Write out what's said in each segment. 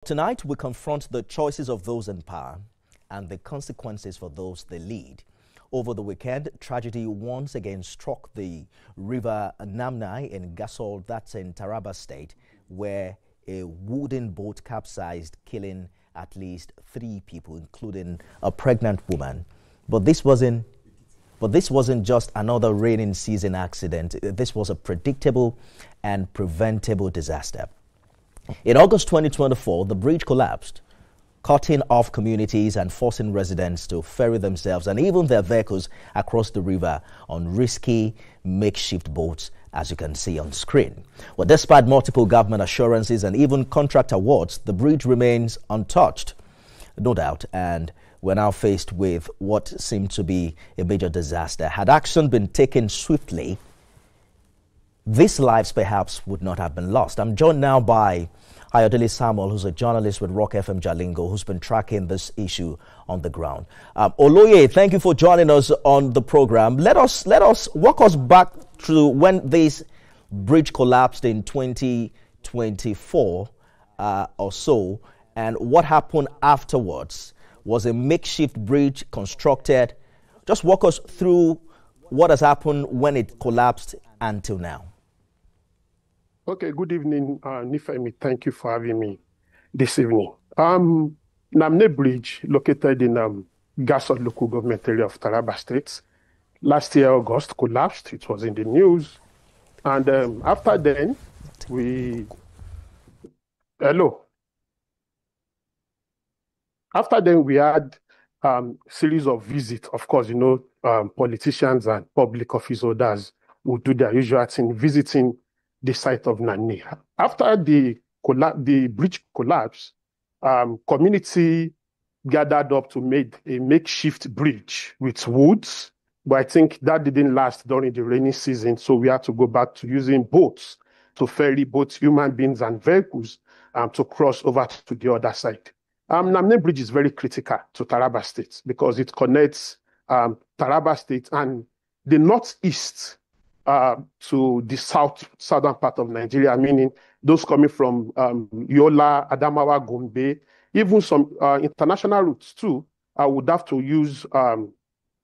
Tonight, we confront the choices of those in power and the consequences for those they lead. Over the weekend, tragedy once again struck the river Namnai in Gasol, that's in Taraba State, where a wooden boat capsized, killing at least 3 people, including a pregnant woman. But this wasn't just another rainy season accident. This was a predictable and preventable disaster. In August 2024, the bridge collapsed, cutting off communities and forcing residents to ferry themselves and even their vehicles across the river on risky makeshift boats, as you can see on screen. Well, despite multiple government assurances and even contract awards, the bridge remains untouched, no doubt, and we're now faced with what seemed to be a major disaster. Had action been taken swiftly, these lives perhaps would not have been lost. I'm joined now by Ayodele Samuel, who's a journalist with Rock FM Jalingo, who's been tracking this issue on the ground. Oloye, thank you for joining us on the program. Let us walk us back to when this bridge collapsed in 2024 or so, and what happened afterwards. Was a makeshift bridge constructed? Just walk us through what has happened when it collapsed until now. Okay, good evening, Nifemi. Thank you for having me this evening. Namnai Bridge, located in Gasol local government area of Taraba State, last year, August, collapsed. It was in the news. And after then, After then, we had series of visits. Of course, politicians and public office holders would do their usual thing, visiting the site of Namnai. After the bridge collapse, community gathered up to make a makeshift bridge with woods. But I think that didn't last during the rainy season, so we had to go back to using boats to ferry both human beings and vehicles to cross over to the other side. Namnai Bridge is very critical to Taraba State because it connects Taraba State and the northeast to the southern part of Nigeria, meaning those coming from Yola, Adamawa, Gombe, even some international routes too. Would have to use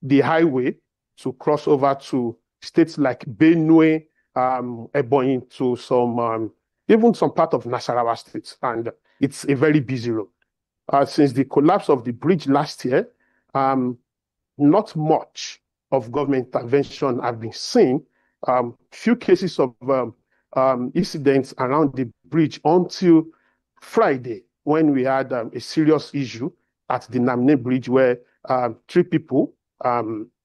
the highway to cross over to states like Benue, Ebonyi, to some even some part of Nasarawa State, and it's a very busy road. Since the collapse of the bridge last year, not much of government intervention have been seen. Few cases of incidents around the bridge until Friday, when we had a serious issue at the Namnai Bridge where 3 people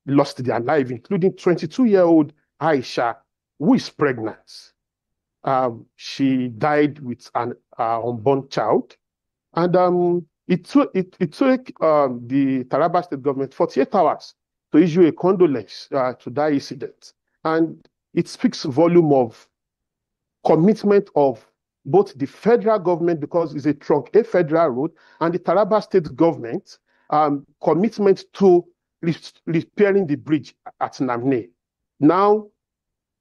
lost their life, including 22-year-old Aisha, who is pregnant. She died with an unborn child. And it took the Taraba State government 48 hours to issue a condolence to that incident. And it speaks volume of commitment of both the federal government, because it's a trunk, a federal road, and the Taraba State government commitment to repairing the bridge at Namnai. Now,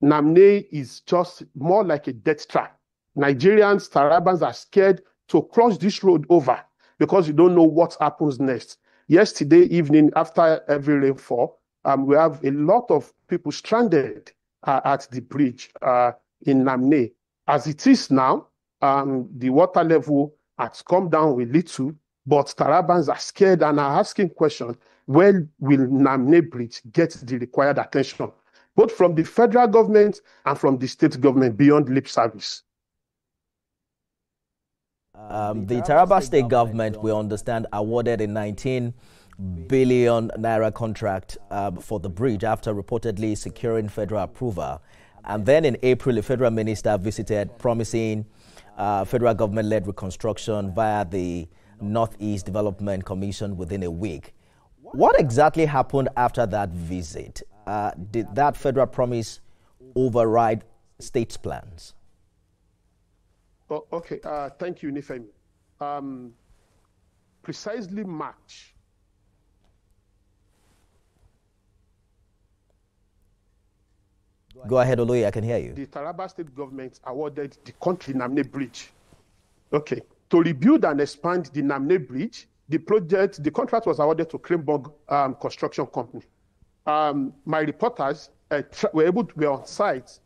Namnai is just more like a death trap. Nigerians, Tarabans are scared to cross this road over because you don't know what happens next. Yesterday evening, after every rainfall, we have a lot of people stranded at the bridge in Namnai. As it is now, the water level has come down a little, but Tarabans are scared and are asking questions, when will Namnai Bridge get the required attention, both from the federal government and from the state government beyond lip service? The Taraba State government, we understand, awarded a 19 billion naira contract for the bridge after reportedly securing federal approval. And then in April, a federal minister visited, promising federal government-led reconstruction via the Northeast Development Commission within a week. What exactly happened after that visit? Did that federal promise override state's plans? Oh, okay, thank you, Nifemi. Precisely March. Go ahead, Oloye, I can hear you. The Taraba State government awarded the country Namnai Bridge. Okay. to rebuild and expand the Namnai Bridge. The contract was awarded to Krembong Construction Company. My reporters were on site.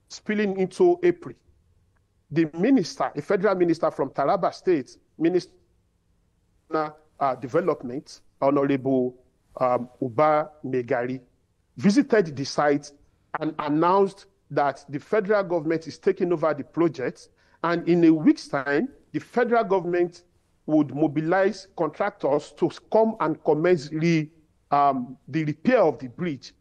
Spilling into April. The minister, a federal minister from Taraba State, Minister Development, Honorable Uba Megari, visited the site and announced that the federal government is taking over the project, and in a week's time, the federal government would mobilize contractors to come and commence the repair of the bridge.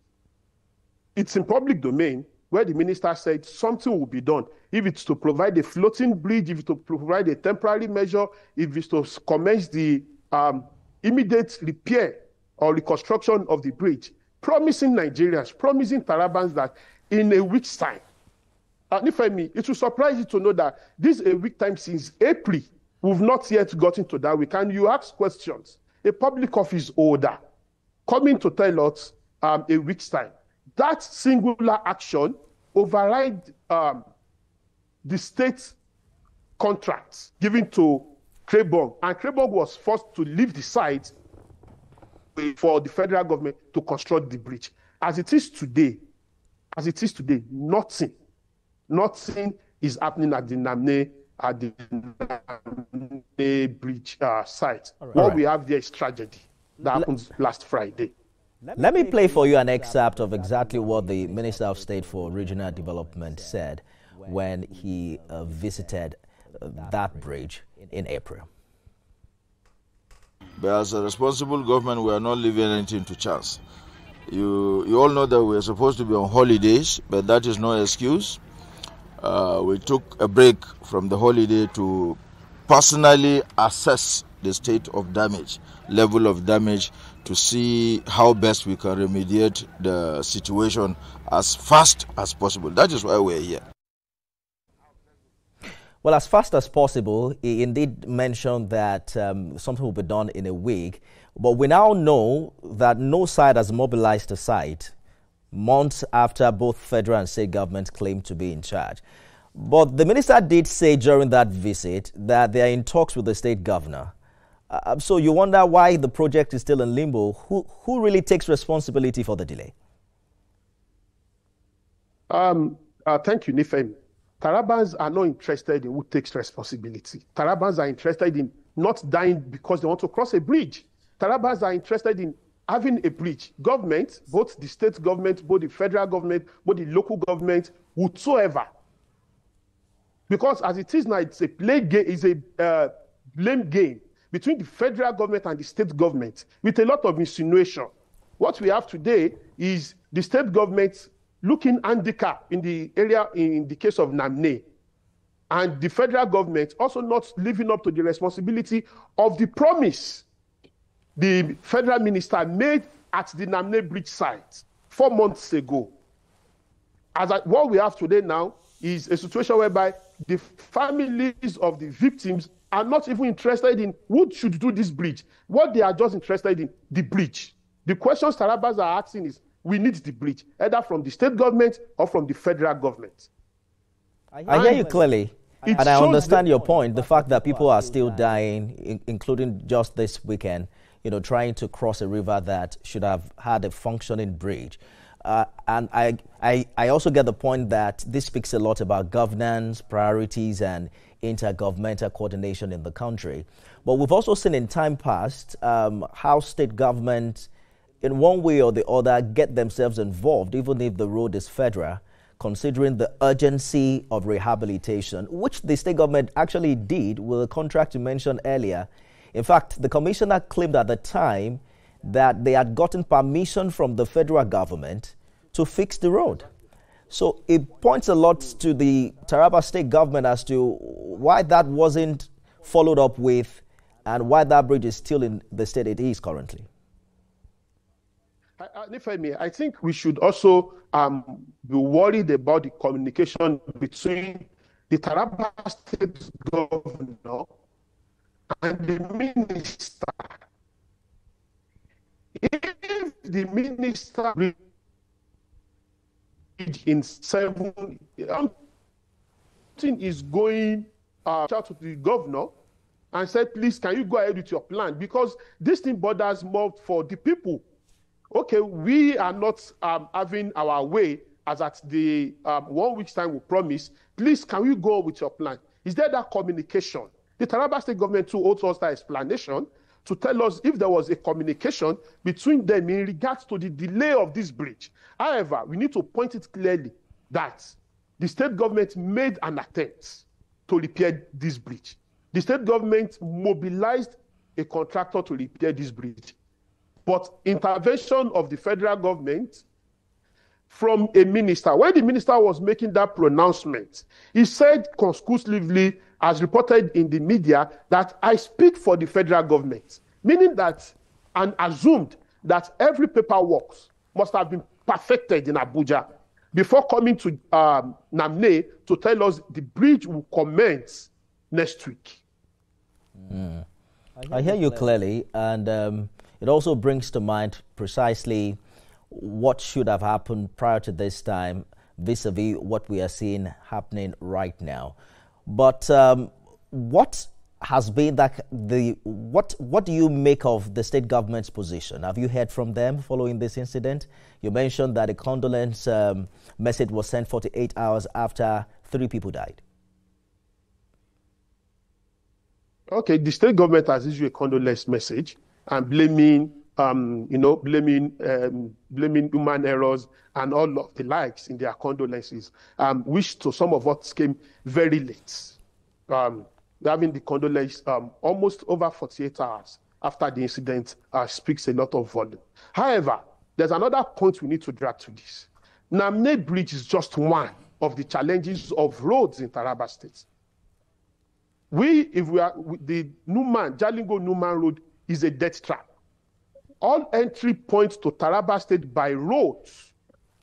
It's in public domain, where the minister said something will be done. If it's to provide a floating bridge, if it's to provide a temporary measure, if it's to commence the immediate repair or reconstruction of the bridge, promising Nigerians, promising Tarabans that in a week's time, and if I may, it will surprise you to know that this is a week time since April. We've not yet gotten to that week. And you ask questions. A public office holder coming to tell us a week's time. That singular action override the state contracts given to Krembong, and Krembong was forced to leave the site for the federal government to construct the bridge. As it is today, nothing is happening at the Namnai Bridge site. Right. What we have there is tragedy that happened last Friday. Let me play for you an excerpt of exactly what the Minister of State for Regional Development said when he visited that bridge in April. But as a responsible government, we are not leaving anything to chance. You all know that we are supposed to be on holidays, but that is no excuse. We took a break from the holiday to personally assess the state of damage, level of damage, to see how best we can remediate the situation as fast as possible. That is why we're here. Well, as fast as possible, he indeed mentioned that something will be done in a week. But we now know that no side has mobilized the site months after both federal and state governments claim to be in charge. But the minister did say during that visit that they are in talks with the state governor. So you wonder why the project is still in limbo. Who really takes responsibility for the delay? Thank you, Nifem. Tarabans are not interested in who takes responsibility. Tarabans are interested in not dying because they want to cross a bridge. Tarabans are interested in having a bridge. Government, both the state government, both the federal government, both the local government, whatsoever. Because as it is now, it's a blame game between the federal government and the state government with a lot of insinuation. What we have today is the state government looking handicapped in the area, in the case of Namnai, and the federal government also not living up to the responsibility of the promise the federal minister made at the Namnai Bridge site 4 months ago. What we have today now is a situation whereby the families of the victims are not even interested in who should do this bridge. What they are just interested in, the bridge. The questions Tarabas are asking is, we need the bridge, either from the state government or from the federal government. I hear you clearly, and I understand your point, the fact that people are still dying, including just this weekend, trying to cross a river that should have had a functioning bridge. And I also get the point that this speaks a lot about governance, priorities, and intergovernmental coordination in the country. But we've also seen in time past how state government, in one way or the other, get themselves involved, even if the road is federal, considering the urgency of rehabilitation, which the state government actually did with a contract you mentioned earlier. In fact, the commissioner claimed at the time that they had gotten permission from the federal government to fix the road. So it points a lot to the Taraba state government as to why that wasn't followed up with and why that bridge is still in the state it is currently. If I may, I think we should also be worried about the communication between the Taraba state governor and the minister. If the minister in 7. Is going out to the governor and said, please, can you go ahead with your plan? Because this thing borders more for the people. Okay, we are not having our way as at the 1 week's time we promise. Please, can you go with your plan? Is there that communication? The Taraba State government too owes us that explanation to tell us if there was a communication between them in regards to the delay of this bridge. However, we need to point it clearly that the state government made an attempt to repair this bridge. The state government mobilized a contractor to repair this bridge. But intervention of the federal government from a minister, when the minister was making that pronouncement, he said conclusively, as reported in the media, that I speak for the federal government, meaning that, and assumed that every paperwork must have been perfected in Abuja before coming to Namnai to tell us the bridge will commence next week. I hear you clearly, and it also brings to mind precisely what should have happened prior to this time vis-a-vis what we are seeing happening right now. But what has been what do you make of the state government's position? Have you heard from them following this incident? You mentioned that a condolence message was sent 48 hours after 3 people died. Okay, the state government has issued a condolence message and blaming blaming human errors and all of the likes in their condolences, which to some of us came very late. Having the condolence almost over 48 hours after the incident speaks a lot of volume. However, there's another point we need to drag to this. Namnai Bridge is just one of the challenges of roads in Taraba State. The Jalingo-Numan Road is a death trap. All entry points to Taraba State by roads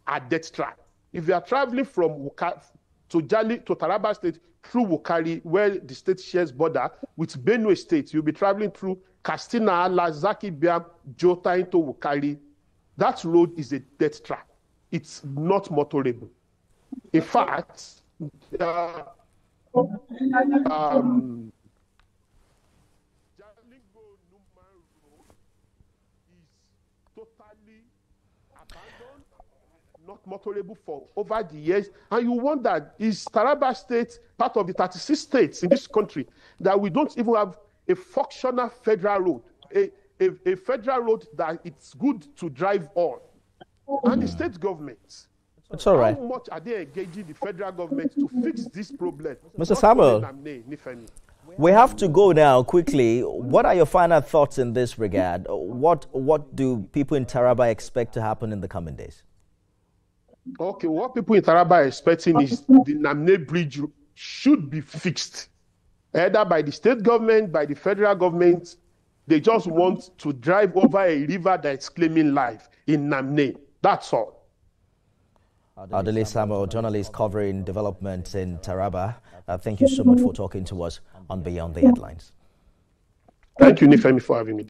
are death trap. If you are traveling from to Taraba State through Wukari, where the state shares border with Benue State, you'll be traveling through Kastina, Lazaki, Biam, Jota into Wukari. That road is a death trap. It's not motorable. In fact, not motorable for over the years, and you wonder, is Taraba State part of the 36 states in this country that we don't even have a functional federal road, a federal road that it's good to drive on? And the state governments, it's all right. How much are they engaging the federal government to fix this problem? Mr. Samuel, we have to go now quickly. What are your final thoughts in this regard? What do people in Taraba expect to happen in the coming days? Okay, what people in Taraba are expecting is the Namnai Bridge should be fixed, either by the state government, by the federal government. They just want to drive over a river that's claiming life in Namnai. That's all. Adele Samuel, journalist covering developments in Taraba. Thank you so much for talking to us on Beyond the Headlines. Thank you, Nifemi, for having me.